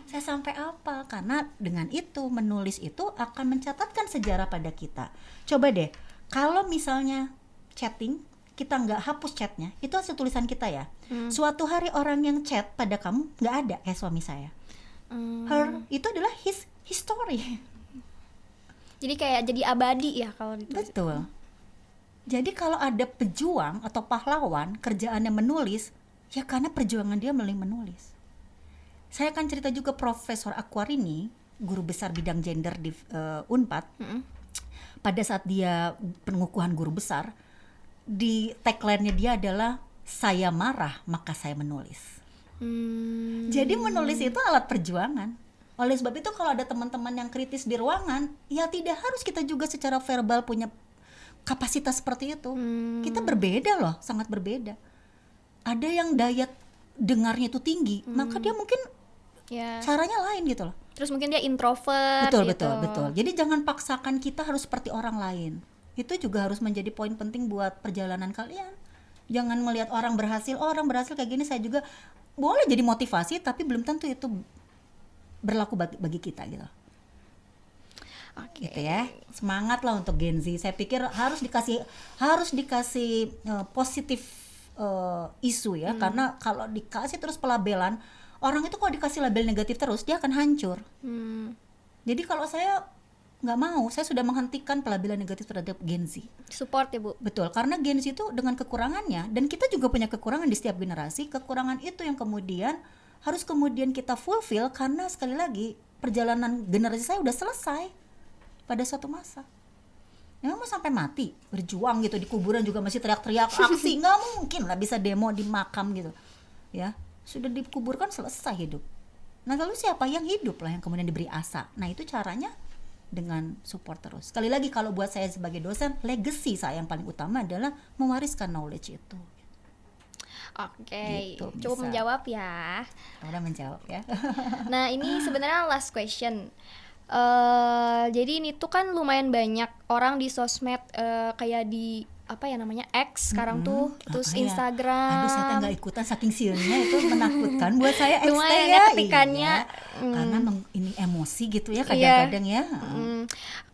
Saya sampai apa? Karena dengan itu, menulis itu akan mencatatkan sejarah pada kita. Coba deh, kalau misalnya chatting, kita nggak hapus chatnya, itu hasil tulisan kita ya. Suatu hari orang yang chat pada kamu nggak ada, kayak suami saya. Her, itu adalah his story. Jadi kayak jadi abadi ya kalau ditulis. Betul. Jadi kalau ada pejuang atau pahlawan kerjaannya menulis, ya karena perjuangan dia melalui menulis. Saya akan cerita juga Profesor Aquarini, guru besar bidang gender di Unpad. Pada saat dia pengukuhan guru besar, di tagline-nya dia adalah saya marah maka saya menulis. Jadi menulis itu alat perjuangan. Oleh sebab itu kalau ada teman-teman yang kritis di ruangan, ya tidak harus kita juga secara verbal punya kapasitas seperti itu. Kita berbeda loh, sangat berbeda. Ada yang daya dengarnya itu tinggi, maka dia mungkin caranya lain gitu loh. Terus mungkin dia introvert. Betul. Jadi jangan paksakan kita harus seperti orang lain. Itu juga harus menjadi poin penting buat perjalanan kalian. Jangan melihat orang berhasil, orang berhasil kayak gini, saya juga boleh jadi motivasi, tapi belum tentu itu berlaku bagi kita gitu. Gitu ya. Semangat lah untuk Gen Z. Saya pikir harus dikasih positif isu ya, karena kalau dikasih terus pelabelan, orang itu kalau dikasih label negatif terus dia akan hancur. Jadi kalau saya nggak mau, saya sudah menghentikan pelabelan negatif terhadap Gen Z. Support ya Bu. Betul, karena Gen Z itu dengan kekurangannya, dan kita juga punya kekurangan di setiap generasi. Kekurangan itu yang kemudian harus kita fulfill, karena sekali lagi perjalanan generasi saya udah selesai pada suatu masa. Memang mau sampai mati berjuang gitu di kuburan juga masih teriak-teriak aksi, nggak mungkin lah bisa demo di makam gitu ya. Sudah dikuburkan, selesai hidup. Nah lalu siapa yang hidup lah yang kemudian diberi asa. Nah itu caranya dengan support terus. Sekali lagi kalau buat saya sebagai dosen, legacy saya yang paling utama adalah mewariskan knowledge itu. Oke, Gitu, cukup bisa. menjawab ya. Udah menjawab ya. Nah ini sebenarnya last question. Jadi ini tuh kan lumayan banyak orang di sosmed, kayak di apa ya namanya X sekarang tuh, terus Ya. Instagram. Aduh saya nggak ikutan saking siunnya, itu menakutkan buat saya. Lumayan ya ketikannya. Karena ini emosi gitu ya Iya. kadang-kadang ya.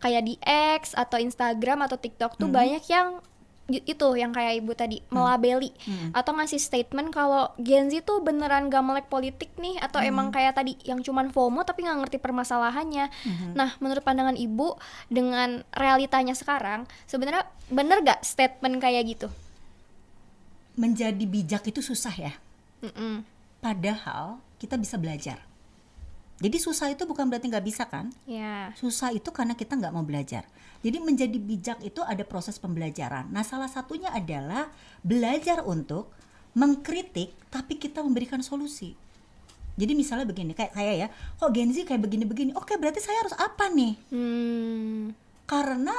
Kayak di X atau Instagram atau TikTok tuh banyak yang itu yang kayak ibu tadi melabeli atau ngasih statement kalau Gen Z tuh beneran gak melek politik nih, atau emang kayak tadi yang cuman FOMO tapi nggak ngerti permasalahannya. Nah menurut pandangan ibu dengan realitanya sekarang, sebenarnya bener gak statement kayak gitu? Menjadi bijak itu susah ya. Padahal kita bisa belajar. Jadi susah itu bukan berarti nggak bisa kan? Ya. Susah itu karena kita nggak mau belajar. Jadi menjadi bijak itu ada proses pembelajaran. Nah, salah satunya adalah belajar untuk mengkritik tapi kita memberikan solusi. Jadi misalnya begini, kayak ya, kok Gen Z kayak begini-begini. Oke, berarti saya harus apa nih? Karena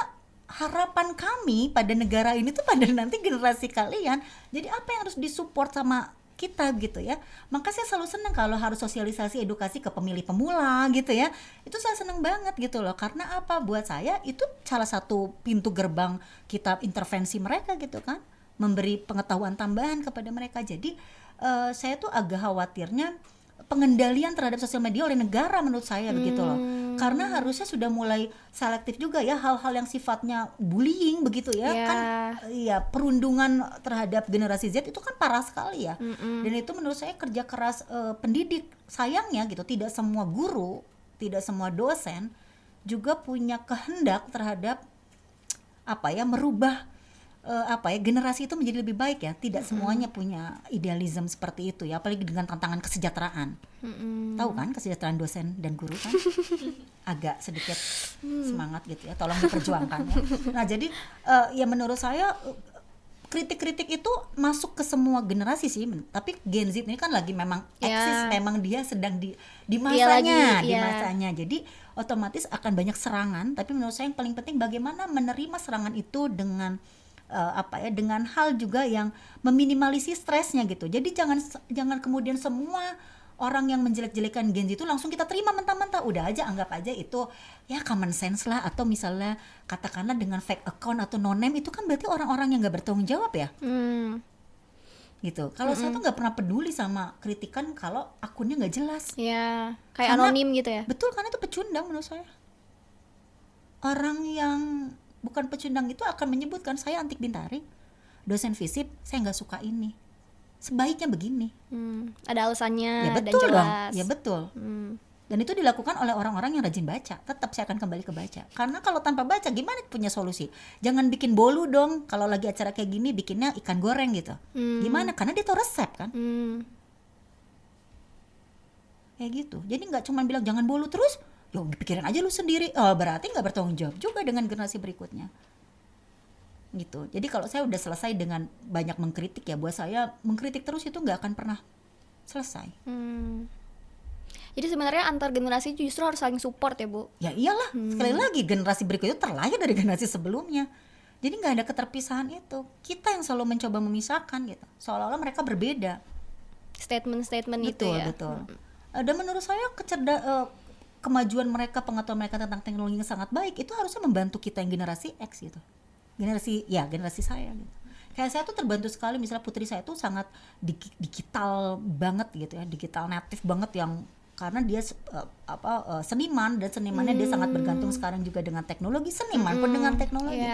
harapan kami pada negara ini tuh pada nanti generasi kalian. Jadi apa yang harus disupport sama kita gitu ya. Maka saya selalu senang kalau harus sosialisasi edukasi ke pemilih pemula gitu ya. Itu saya senang banget gitu loh. Karena apa? Buat saya itu salah satu pintu gerbang kita intervensi mereka gitu kan. Memberi pengetahuan tambahan kepada mereka. Jadi saya tuh agak khawatirnya pengendalian terhadap sosial media oleh negara menurut saya begitu loh. Karena harusnya sudah mulai selektif juga ya hal-hal yang sifatnya bullying begitu ya. Kan ya perundungan terhadap generasi Z itu kan parah sekali ya. Dan itu menurut saya kerja keras pendidik. Sayangnya gitu tidak semua guru, tidak semua dosen juga punya kehendak terhadap merubah generasi itu menjadi lebih baik ya. Tidak semuanya punya idealisme seperti itu ya, apalagi dengan tantangan kesejahteraan. Tahu kan kesejahteraan dosen dan guru kan agak sedikit semangat gitu ya, tolong diperjuangkan ya. Nah jadi ya menurut saya kritik-kritik itu masuk ke semua generasi sih, tapi Gen Z ini kan lagi memang eksis, memang dia sedang di masanya, di masanya. Jadi otomatis akan banyak serangan, tapi menurut saya yang paling penting bagaimana menerima serangan itu dengan dengan hal juga yang meminimalisir stresnya gitu. Jadi jangan kemudian semua orang yang menjelek-jelekan Gen Z itu langsung kita terima mentah-mentah. Udah aja anggap aja itu ya common sense lah, atau misalnya katakanlah dengan fake account atau no name itu kan berarti orang-orang yang nggak bertanggung jawab ya. Gitu. Kalau saya tuh nggak pernah peduli sama kritikan kalau akunnya nggak jelas. Ya, kayak anonim gitu ya. Betul, karena itu pecundang menurut saya. Orang yang bukan pecundang itu akan menyebutkan saya Antik Bintari, dosen FISIP, saya nggak suka ini. Sebaiknya begini. Ada alasannya ya betul dan jelas. Dong. Ya betul. Dan itu dilakukan oleh orang-orang yang rajin baca. Tetap saya akan kembali ke baca. Karena kalau tanpa baca gimana punya solusi? Jangan bikin bolu dong. Kalau lagi acara kayak gini bikinnya ikan goreng gitu. Gimana? Karena dia tahu resep kan. Kayak gitu. Jadi nggak cuma bilang jangan bolu terus. Ya dipikirin aja lu sendiri. Oh, berarti nggak bertanggung jawab juga dengan generasi berikutnya. Gitu. Jadi kalau saya udah selesai dengan banyak mengkritik ya, buat saya mengkritik terus itu nggak akan pernah selesai. Jadi sebenarnya antar generasi justru harus saling support ya Bu. Ya iyalah, sekali lagi generasi berikutnya terlahir dari generasi sebelumnya. Jadi nggak ada keterpisahan itu. Kita yang selalu mencoba memisahkan gitu. Seolah-olah mereka berbeda. Statement-statement itu ya. Betul. Dan menurut saya kemajuan mereka, pengetahuan mereka tentang teknologi yang sangat baik itu harusnya membantu kita yang generasi X gitu. Generasi saya gitu. Kayak saya tuh terbantu sekali, misalnya putri saya tuh sangat digital banget gitu ya, digital native banget yang karena dia seniman, dan senimannya dia sangat bergantung sekarang juga dengan teknologi, seniman pun dengan teknologi.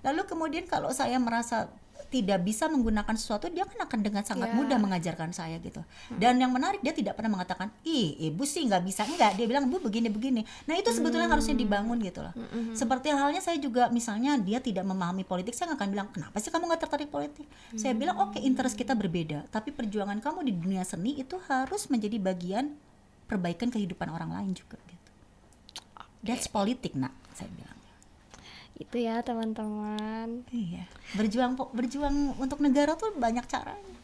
Lalu kemudian kalau saya merasa tidak bisa menggunakan sesuatu, dia kan akan dengan sangat mudah mengajarkan saya gitu. Dan yang menarik, dia tidak pernah mengatakan, ibu sih nggak bisa, enggak. Dia bilang, bu begini-begini. Nah itu sebetulnya harusnya dibangun gitu loh. Seperti halnya saya juga, misalnya dia tidak memahami politik, saya nggak akan bilang, kenapa sih kamu nggak tertarik politik? Saya bilang, oke, interest kita berbeda, tapi perjuangan kamu di dunia seni itu harus menjadi bagian perbaikan kehidupan orang lain juga gitu. That's politik, nak, saya bilang. Itu ya teman-teman. Iya. Berjuang untuk negara tuh banyak caranya.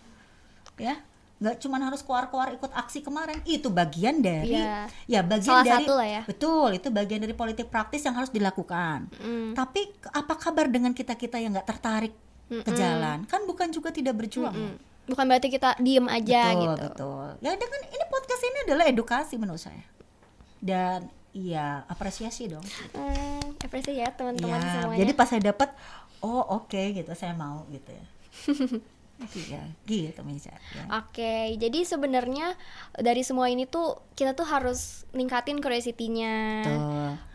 Ya. Nggak cuma harus keluar-keluar ikut aksi kemarin. Itu bagian dari bagian salah dari satu lah ya. Betul, itu bagian dari politik praktis yang harus dilakukan. Tapi apa kabar dengan kita-kita yang nggak tertarik ke jalan? Kan bukan juga tidak berjuang. Bukan berarti kita diem aja gitu. Betul. Ya dengan ini podcast ini adalah edukasi menurut saya. Dan iya, apresiasi dong. Apresiasi ya teman-teman semuanya. Jadi pas saya dapat, oke, gitu, saya mau gitu ya. Iya, gitu Misha. Ya. Oke, jadi sebenarnya dari semua ini tuh kita tuh harus ningkatin curiosity-nya.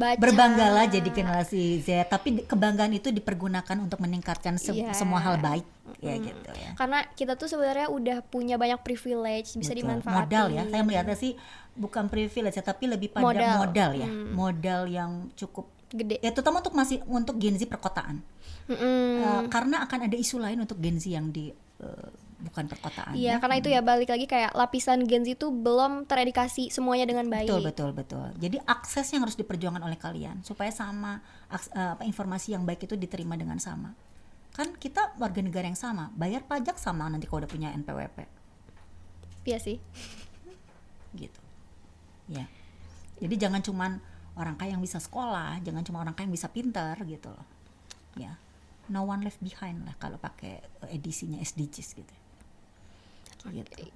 Baca. Berbanggalah jadi generasi Z, tapi kebanggaan itu dipergunakan untuk meningkatkan semua hal baik, ya gitu ya. Karena kita tuh sebenarnya udah punya banyak privilege, bisa dimanfaatin. Modal ya, saya melihatnya sih bukan privilege ya, tapi lebih pada modal ya, modal yang cukup gede. Ya terutama untuk Gen Z perkotaan. Karena akan ada isu lain untuk Gen Z yang bukan perkotaan. Iya, karena itu ya balik lagi kayak lapisan Gen Z itu belum teredukasi semuanya dengan baik. Betul. Jadi akses yang harus diperjuangkan oleh kalian supaya sama informasi yang baik itu diterima dengan sama. Kan kita warga negara yang sama, bayar pajak sama nanti kalau udah punya NPWP. Iya sih. Gitu. Ya. Jadi jangan cuman orang kaya yang bisa sekolah, jangan cuma orang kaya yang bisa pintar gitu loh. Ya. No one left behind lah kalau pakai edisinya SDGs gitu. Gitu.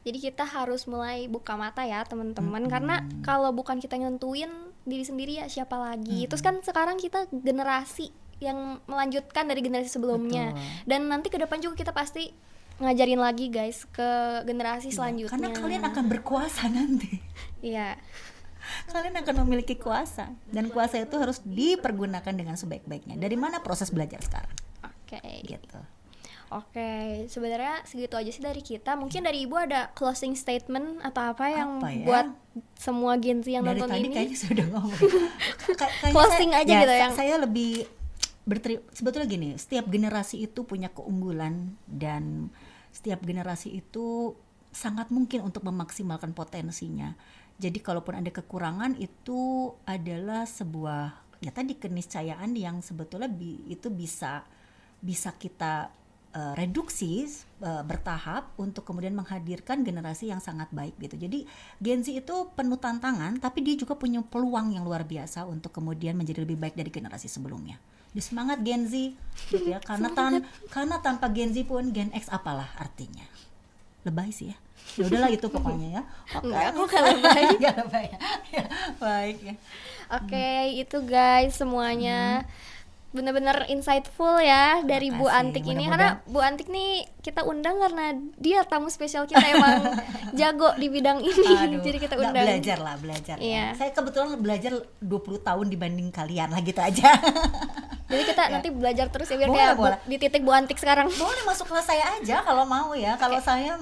Jadi kita harus mulai buka mata ya teman-teman, karena kalau bukan kita nyentuhin diri sendiri ya siapa lagi. Terus kan sekarang kita generasi yang melanjutkan dari generasi sebelumnya. Betul. Dan nanti ke depan juga kita pasti ngajarin lagi guys ke generasi selanjutnya. Karena kalian akan berkuasa nanti. Iya. Kalian akan memiliki kuasa, dan kuasa itu harus dipergunakan dengan sebaik-baiknya. Dari mana proses belajar sekarang? Oke. Gitu. Oke, sebenarnya segitu aja sih dari kita. Mungkin dari Ibu ada closing statement atau apa yang Apa ya? buat semua Gen Z yang Dari nonton tadi ini? kayaknya sudah ngomong. Kayaknya Closing aja gitu yang saya lebih sebetulnya gini, setiap generasi itu punya keunggulan, dan setiap generasi itu sangat mungkin untuk memaksimalkan potensinya. Jadi kalaupun ada kekurangan, itu adalah sebuah ya tadi keniscayaan yang sebetulnya itu bisa kita reduksi bertahap untuk kemudian menghadirkan generasi yang sangat baik gitu. Jadi Gen Z itu penuh tantangan, tapi dia juga punya peluang yang luar biasa untuk kemudian menjadi lebih baik dari generasi sebelumnya. Jadi semangat Gen Z gitu ya, karena tanpa Gen Z pun Gen X apalah artinya. Lebay sih ya. Ya udahlah itu pokoknya ya. Enggak, aku gak lebay. Gak lebay ya. Baik ya. Oke, itu guys semuanya bener-bener insightful ya dari Bu Makasih, Antik ini, mudah-mudahan. karena Bu Antik nih kita undang karena dia tamu spesial kita emang jago di bidang ini. Aduh, Jadi kita nggak undang. belajar Iya. ya. Saya kebetulan belajar 20 tahun dibanding kalian lah gitu aja. Jadi kita nanti belajar terus ya biar Boleh, kayak boleh. di titik Bu Antik sekarang. Boleh masuk kelas saya aja kalau mau ya. Kalau saya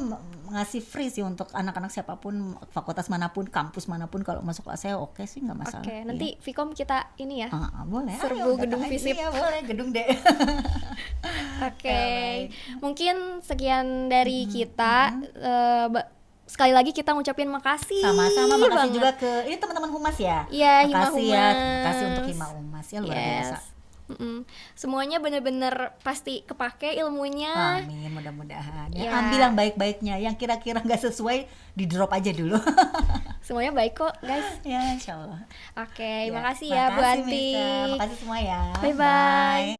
ngasih free sih untuk anak-anak siapapun, fakultas manapun, kampus manapun, kalau masuk kelas saya oke sih, nggak masalah. Oke, nanti Vkom kita ini ya. Boleh. serbu gedung datang aja. FISIP. Iya, boleh gedung deh. Oke, mungkin sekian dari kita. Sekali lagi kita ngucapin makasih. Sama-sama, makasih banget. juga ke ini teman-teman Humas ya. Iya, Hima Makasih ya, Humas. makasih untuk Hima Humas ya, luar biasa. Semuanya bener-bener pasti kepake ilmunya. Amin, mudah-mudahan ya. Ya. Ambil yang baik-baiknya, yang kira-kira nggak sesuai di drop aja dulu. Semuanya baik kok guys. Ya, insyaallah. Oke, Ya, makasih ya Bu makasih, Anti. Mika. Makasih semua ya. Bye-bye.